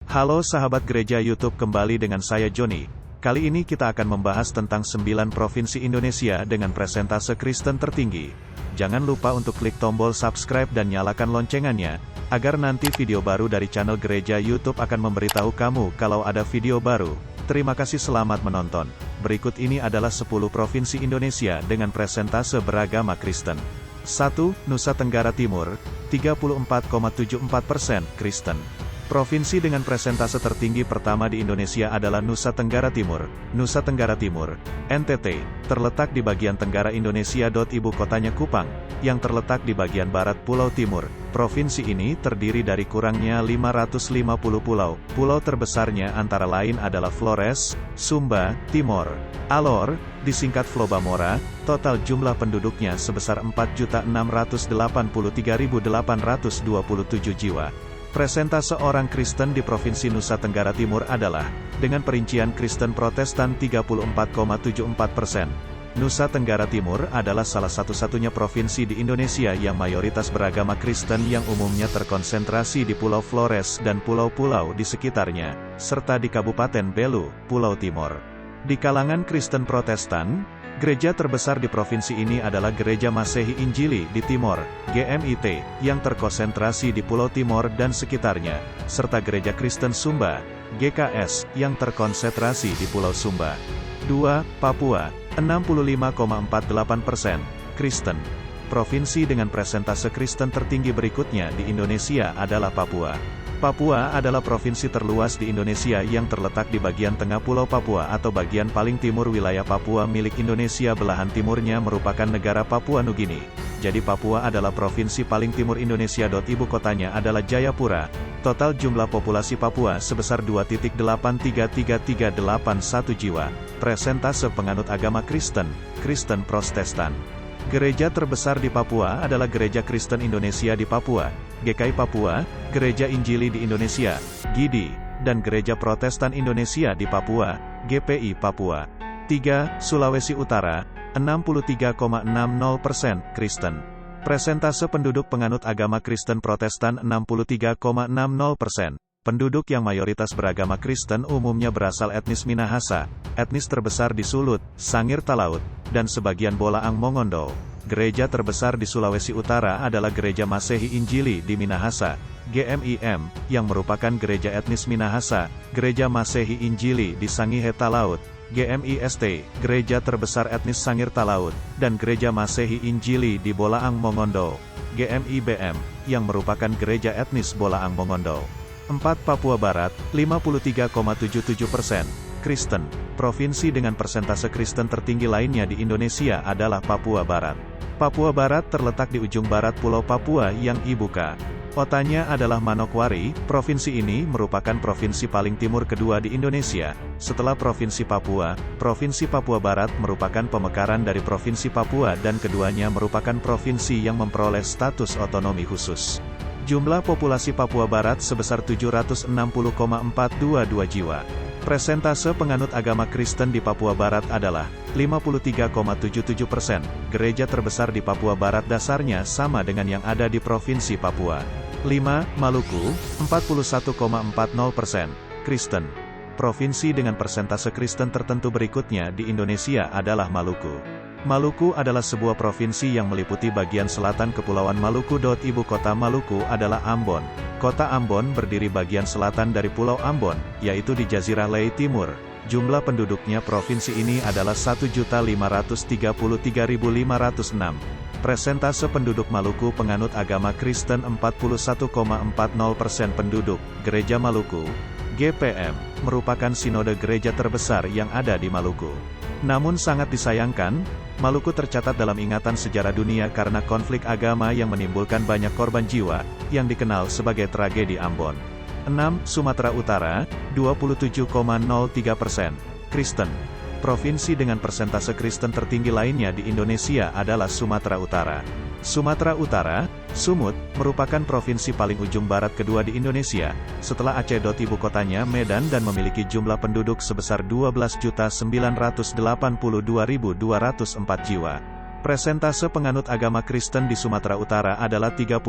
Halo sahabat gereja YouTube, kembali dengan saya Joni. Kali ini kita akan membahas tentang 9 provinsi Indonesia dengan persentase Kristen tertinggi. Jangan lupa untuk klik tombol subscribe dan nyalakan loncengannya, agar nanti video baru dari channel gereja YouTube akan memberitahu kamu kalau ada video baru. Terima kasih, selamat menonton. Berikut ini adalah 10 provinsi Indonesia dengan persentase beragama Kristen. 1. Nusa Tenggara Timur, 34,74% Kristen. Provinsi dengan persentase tertinggi pertama di Indonesia adalah Nusa Tenggara Timur. Nusa Tenggara Timur, NTT, terletak di bagian tenggara Indonesia. Ibu kotanya Kupang, yang terletak di bagian barat Pulau Timur. Provinsi ini terdiri dari kurangnya 550 pulau. Pulau terbesarnya antara lain adalah Flores, Sumba, Timor, Alor, disingkat Flobamora. Total jumlah penduduknya sebesar 4.683.827 jiwa. Persentase orang Kristen di Provinsi Nusa Tenggara Timur adalah, dengan perincian Kristen Protestan 34,74%. Nusa Tenggara Timur adalah salah satu-satunya provinsi di Indonesia yang mayoritas beragama Kristen yang umumnya terkonsentrasi di Pulau Flores dan pulau-pulau di sekitarnya, serta di Kabupaten Belu, Pulau Timor. Di kalangan Kristen Protestan, gereja terbesar di provinsi ini adalah Gereja Masehi Injili di Timor, GMIT, yang terkonsentrasi di Pulau Timor dan sekitarnya, serta Gereja Kristen Sumba, GKS, yang terkonsentrasi di Pulau Sumba. 2. Papua, 65,48% Kristen. Provinsi dengan persentase Kristen tertinggi berikutnya di Indonesia adalah Papua. Papua adalah provinsi terluas di Indonesia yang terletak di bagian tengah Pulau Papua atau bagian paling timur wilayah Papua milik Indonesia. Belahan timurnya merupakan negara Papua Nugini. Jadi Papua adalah provinsi paling timur Indonesia. Ibu kotanya adalah Jayapura. Total jumlah populasi Papua sebesar 2,83381 jiwa. Persentase penganut agama Kristen, Kristen Protestan. Gereja terbesar di Papua adalah Gereja Kristen Indonesia di Papua, GKI Papua, Gereja Injili di Indonesia, GIDI, dan Gereja Protestan Indonesia di Papua, GPI Papua. 3. Sulawesi Utara, 63,60% Kristen. Persentase penduduk penganut agama Kristen Protestan 63,60%. Penduduk yang mayoritas beragama Kristen umumnya berasal etnis Minahasa, etnis terbesar di Sulut, Sangir Talaut, dan sebagian Bolaang Mongondo. Gereja terbesar di Sulawesi Utara adalah Gereja Masehi Injili di Minahasa, GMIM, yang merupakan gereja etnis Minahasa, Gereja Masehi Injili di Sangihe Talaut, GMIST, gereja terbesar etnis Sangir Talaut, dan Gereja Masehi Injili di Bolaang Mongondo, GMIBM, yang merupakan gereja etnis Bolaang Mongondo. 4. Papua Barat, 53,77% Kristen. Provinsi dengan persentase Kristen tertinggi lainnya di Indonesia adalah Papua Barat. Papua Barat terletak di ujung barat Pulau Papua yang ibu kotanya adalah Manokwari. Provinsi ini merupakan provinsi paling timur kedua di Indonesia. Setelah Provinsi Papua Barat merupakan pemekaran dari Provinsi Papua dan keduanya merupakan provinsi yang memperoleh status otonomi khusus. Jumlah populasi Papua Barat sebesar 760,422 jiwa. Persentase penganut agama Kristen di Papua Barat adalah 53,77%. Gereja terbesar di Papua Barat dasarnya sama dengan yang ada di Provinsi Papua. 5. Maluku, 41,40% Kristen. Provinsi dengan persentase Kristen tertentu berikutnya di Indonesia adalah Maluku. Maluku adalah sebuah provinsi yang meliputi bagian selatan Kepulauan Maluku. Ibu kota Maluku adalah Ambon. Kota Ambon berdiri bagian selatan dari Pulau Ambon, yaitu di Jazirah Lei Timur. Jumlah penduduknya provinsi ini adalah 1.533.506. Persentase penduduk Maluku penganut agama Kristen 41,40% penduduk. Gereja Maluku, GPM, merupakan sinode gereja terbesar yang ada di Maluku. Namun sangat disayangkan, Maluku tercatat dalam ingatan sejarah dunia karena konflik agama yang menimbulkan banyak korban jiwa, yang dikenal sebagai tragedi Ambon. 6. Sumatera Utara, 27,03% Kristen. Provinsi dengan persentase Kristen tertinggi lainnya di Indonesia adalah Sumatera Utara. Sumatera Utara, Sumut, merupakan provinsi paling ujung barat kedua di Indonesia, setelah Aceh. Ibu kotanya Medan dan memiliki jumlah penduduk sebesar 12.982.204 jiwa. Persentase penganut agama Kristen di Sumatera Utara adalah 31%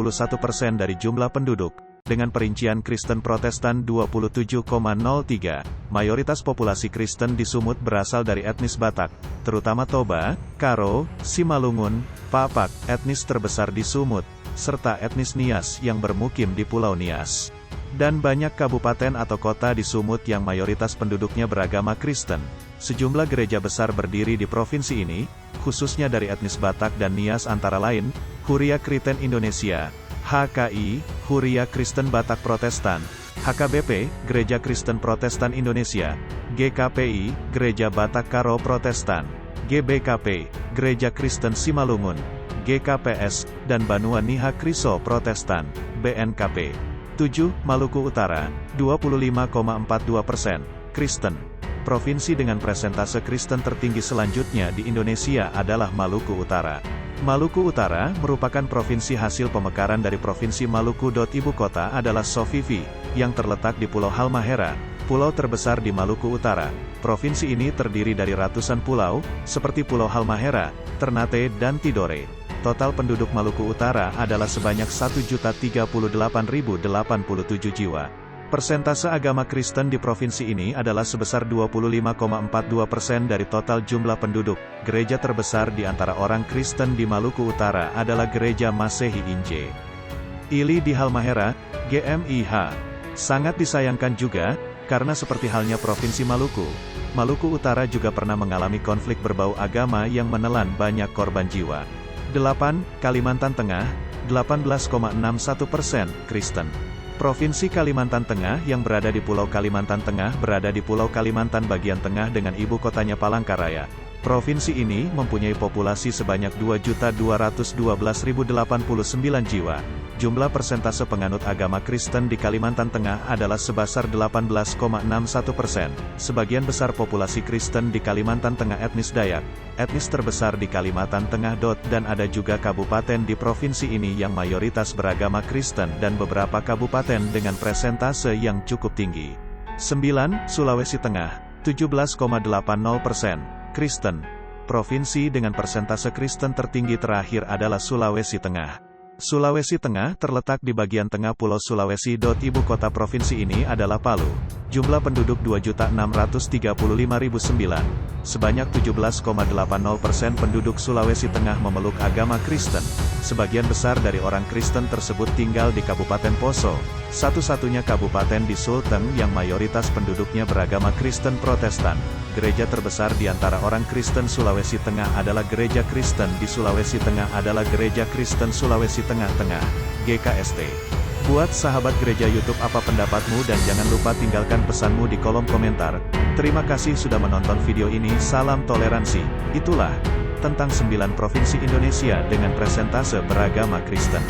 dari jumlah penduduk. dengan perincian Kristen Protestan 27,03. Mayoritas populasi Kristen di Sumut berasal dari etnis Batak, terutama Toba, Karo, Simalungun, Papak, etnis terbesar di Sumut, serta etnis Nias yang bermukim di Pulau Nias. Dan banyak kabupaten atau kota di Sumut yang mayoritas penduduknya beragama Kristen. Sejumlah gereja besar berdiri di provinsi ini, khususnya dari etnis Batak dan Nias antara lain, Huria Kristen Indonesia, HKI, Huria Kristen Batak Protestan, HKBP, Gereja Kristen Protestan Indonesia, GKPI, Gereja Batak Karo Protestan, GBKP, Gereja Kristen Simalungun, GKPS, dan Banua Niha Kriso Protestan, BNKP. 7. Maluku Utara, 25,42%, Kristen. Provinsi dengan presentase Kristen tertinggi selanjutnya di Indonesia adalah Maluku Utara. Maluku Utara merupakan provinsi hasil pemekaran dari Provinsi Maluku. Ibu kota adalah Sovivi, yang terletak di Pulau Halmahera, pulau terbesar di Maluku Utara. Provinsi ini terdiri dari ratusan pulau, seperti Pulau Halmahera, Ternate, dan Tidore. Total penduduk Maluku Utara adalah sebanyak 1.038.087 jiwa. Persentase agama Kristen di provinsi ini adalah sebesar 25,42% dari total jumlah penduduk. Gereja terbesar di antara orang Kristen di Maluku Utara adalah Gereja Masehi Inje Ili di Halmahera, GMIH. Sangat disayangkan juga, karena seperti halnya Provinsi Maluku, Maluku Utara juga pernah mengalami konflik berbau agama yang menelan banyak korban jiwa. 8. Kalimantan Tengah, 18,61% Kristen. Provinsi Kalimantan Tengah yang berada di Pulau Kalimantan Tengah berada di Pulau Kalimantan bagian tengah dengan ibu kotanya Palangkaraya. Provinsi ini mempunyai populasi sebanyak 2.212.089 jiwa. Jumlah persentase penganut agama Kristen di Kalimantan Tengah adalah sebesar 18,61%. Sebagian besar populasi Kristen di Kalimantan Tengah etnis Dayak, etnis terbesar di Kalimantan Tengah. Dan ada juga kabupaten di provinsi ini yang mayoritas beragama Kristen dan beberapa kabupaten dengan persentase yang cukup tinggi. 9. Sulawesi Tengah, 17,80% Kristen. Provinsi dengan persentase Kristen tertinggi terakhir adalah Sulawesi Tengah. Sulawesi Tengah terletak di bagian tengah Pulau Sulawesi. Ibu kota provinsi ini adalah Palu. Jumlah penduduk 2.635.009. Sebanyak 17,80% penduduk Sulawesi Tengah memeluk agama Kristen. Sebagian besar dari orang Kristen tersebut tinggal di Kabupaten Poso, satu-satunya kabupaten di Sulteng yang mayoritas penduduknya beragama Kristen Protestan. Gereja terbesar di antara orang Kristen Sulawesi Tengah adalah Gereja Kristen di Sulawesi Tengah adalah Gereja Kristen Sulawesi Tengah-Tengah, GKST. Buat sahabat gereja YouTube, apa pendapatmu, dan jangan lupa tinggalkan pesanmu di kolom komentar. Terima kasih sudah menonton video ini. Salam toleransi. Itulah tentang 9 provinsi Indonesia dengan presentase beragama Kristen.